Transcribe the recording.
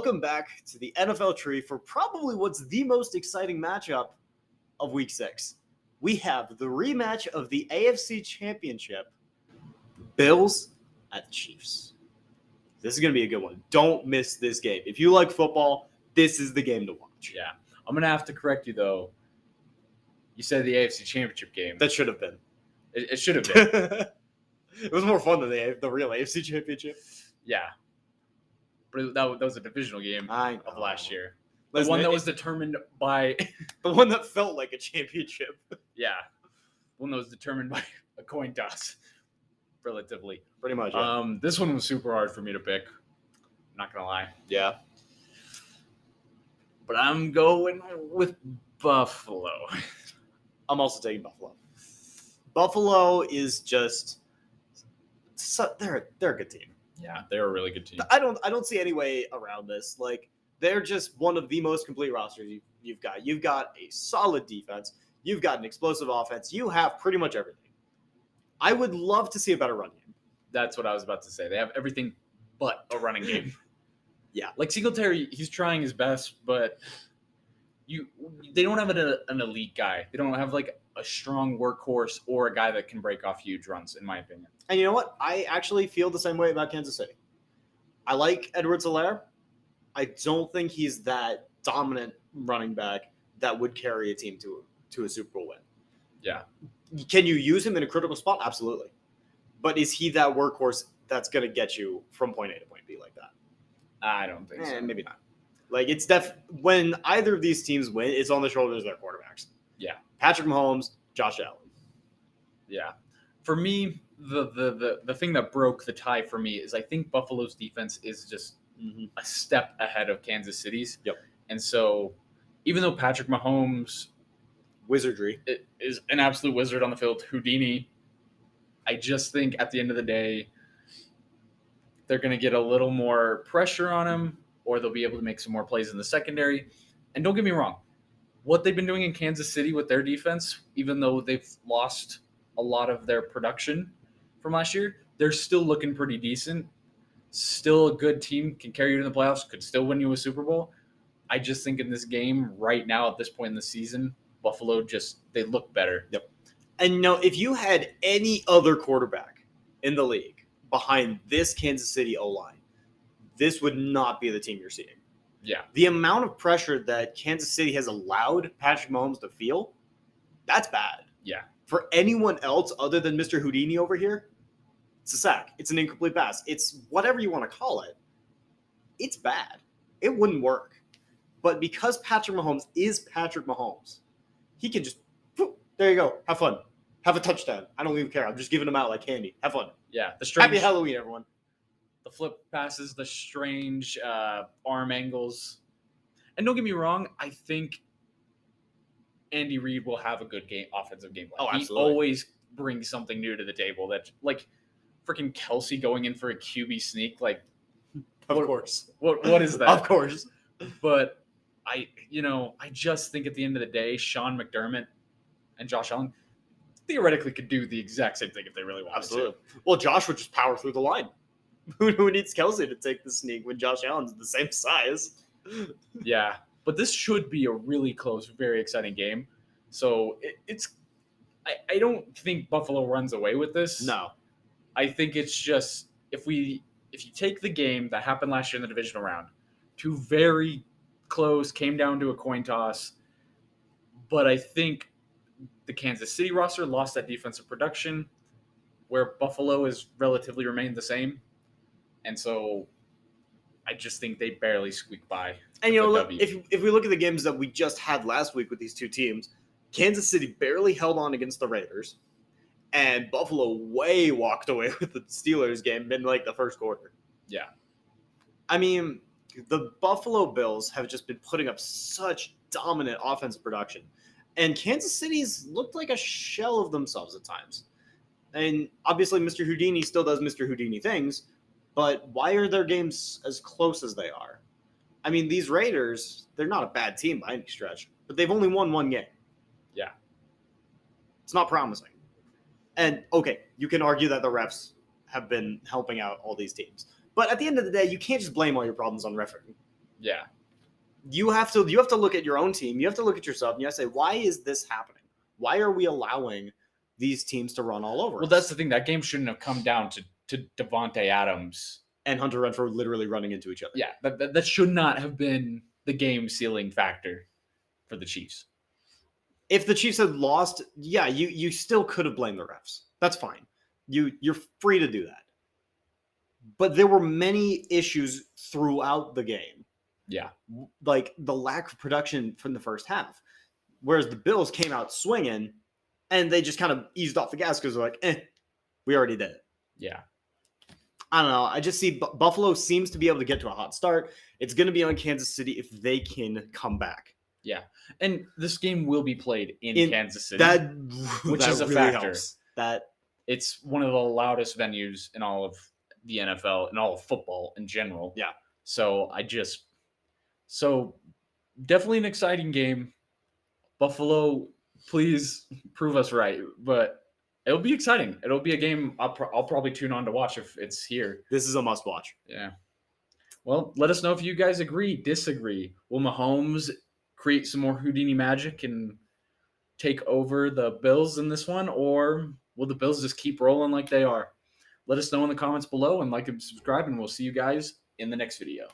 welcome back to the NFL tree for probably what's the most exciting matchup of Week 6. We have the rematch of the AFC Championship, Bills at the Chiefs. This is going to be a good one. Don't miss this game. If you like football, this is the game to watch. Yeah. I'm going to have to correct you, though. You said the AFC Championship game. That should have been. It should have been. It was more fun than the real AFC Championship. Yeah. But that was a divisional game of last year. The one that was determined by... the one that felt like a championship. Yeah. One that was determined by a coin toss, relatively. Pretty much, yeah. This one was super hard for me to pick. I'm not going to lie. Yeah. But I'm going with Buffalo. I'm also taking Buffalo. Buffalo is just... They're a good team. Yeah, they're a really good team. I don't see any way around this. Like, they're just one of the most complete rosters you've got. You've got a solid defense. You've got an explosive offense. You have pretty much everything. I would love to see a better run game. That's what I was about to say. They have everything but a running game. Yeah. Like Singletary, he's trying his best, but they don't have an elite guy. They don't have like a strong workhorse or a guy that can break off huge runs, in my opinion. And you know what? I actually feel the same way about Kansas City. I like Edwards-Helaire. I don't think he's that dominant running back that would carry a team to a Super Bowl win. Yeah. Can you use him in a critical spot? Absolutely. But is he that workhorse that's going to get you from point A to point B like that? I don't think so. Maybe not. Like, it's when either of these teams win, it's on the shoulders of their quarterbacks. Yeah. Patrick Mahomes, Josh Allen. Yeah. For me, the thing that broke the tie for me is I think Buffalo's defense is just a step ahead of Kansas City's. Yep. And so even though Patrick Mahomes wizardry is an absolute wizard on the field, Houdini, I just think at the end of the day, they're going to get a little more pressure on him, or they'll be able to make some more plays in the secondary. And don't get me wrong, what they've been doing in Kansas City with their defense, even though they've lost a lot of their production from last year, they're still looking pretty decent. Still a good team, can carry you to the playoffs, could still win you a Super Bowl. I just think in this game right now at this point in the season, Buffalo they look better. Yep. And if you had any other quarterback in the league behind this Kansas City O-line, this would not be the team you're seeing. Yeah. The amount of pressure that Kansas City has allowed Patrick Mahomes to feel, that's bad. Yeah. For anyone else other than Mr. Houdini over here, it's a sack. It's an incomplete pass. It's whatever you want to call it. It's bad. It wouldn't work. But because Patrick Mahomes is Patrick Mahomes, he can just, there you go. Have fun. Have a touchdown. I don't even care. I'm just giving them out like candy. Have fun. Yeah. Happy Halloween, everyone. The flip passes, the strange arm angles. And don't get me wrong, I think Andy Reid will have a good offensive game plan. Oh, absolutely. He always brings something new to the table. That, like, freaking Kelsey going in for a QB sneak. Like, of course. What is that? Of course. But I just think at the end of the day, Sean McDermott and Josh Allen theoretically could do the exact same thing if they really wanted to. Well, Josh would just power through the line. Who needs Kelsey to take the sneak when Josh Allen's the same size? Yeah, but this should be a really close, very exciting game. So I don't think Buffalo runs away with this. No. I think it's just if you take the game that happened last year in the divisional round, two very close, came down to a coin toss, but I think the Kansas City roster lost that defensive production where Buffalo has relatively remained the same. And so I just think they barely squeak by. And, if we look at the games that we just had last week with these two teams, Kansas City barely held on against the Raiders, and Buffalo way walked away with the Steelers game in, like, the first quarter. Yeah. I mean, the Buffalo Bills have just been putting up such dominant offensive production, and Kansas City's looked like a shell of themselves at times. And obviously Mr. Houdini still does Mr. Houdini things, but why are their games as close as they are? I mean, these Raiders, they're not a bad team by any stretch, but they've only won one game. Yeah. It's not promising. And, okay, you can argue that the refs have been helping out all these teams. But at the end of the day, you can't just blame all your problems on refereeing. Yeah. You have to look at your own team. You have to look at yourself, and you have to say, why is this happening? Why are we allowing these teams to run all over Well, us? that's the thing. That game shouldn't have come down to Devontae Adams And Hunter Renfrow literally running into each other. Yeah, that should not have been the game sealing factor for the Chiefs. If the Chiefs had lost, yeah, you still could have blamed the refs. That's fine. You're free to do that. But there were many issues throughout the game. Yeah. Like the lack of production from the first half. Whereas the Bills came out swinging and they just kind of eased off the gas because they're like, we already did it. Yeah. I don't know. I just see Buffalo seems to be able to get to a hot start. It's going to be on Kansas City if they can come back. Yeah. And this game will be played in Kansas City. Which is a really factor. Helps. That it's one of the loudest venues in all of the NFL and all of football in general. Yeah. So definitely an exciting game. Buffalo, please prove us right. But it'll be exciting. It'll be a game I'll probably tune on to watch if it's here. This is a must watch. Yeah. Well, let us know if you guys agree, disagree. Will Mahomes create some more Houdini magic and take over the Bills in this one, or will the Bills just keep rolling like they are? Let us know in the comments below and like and subscribe, and we'll see you guys in the next video.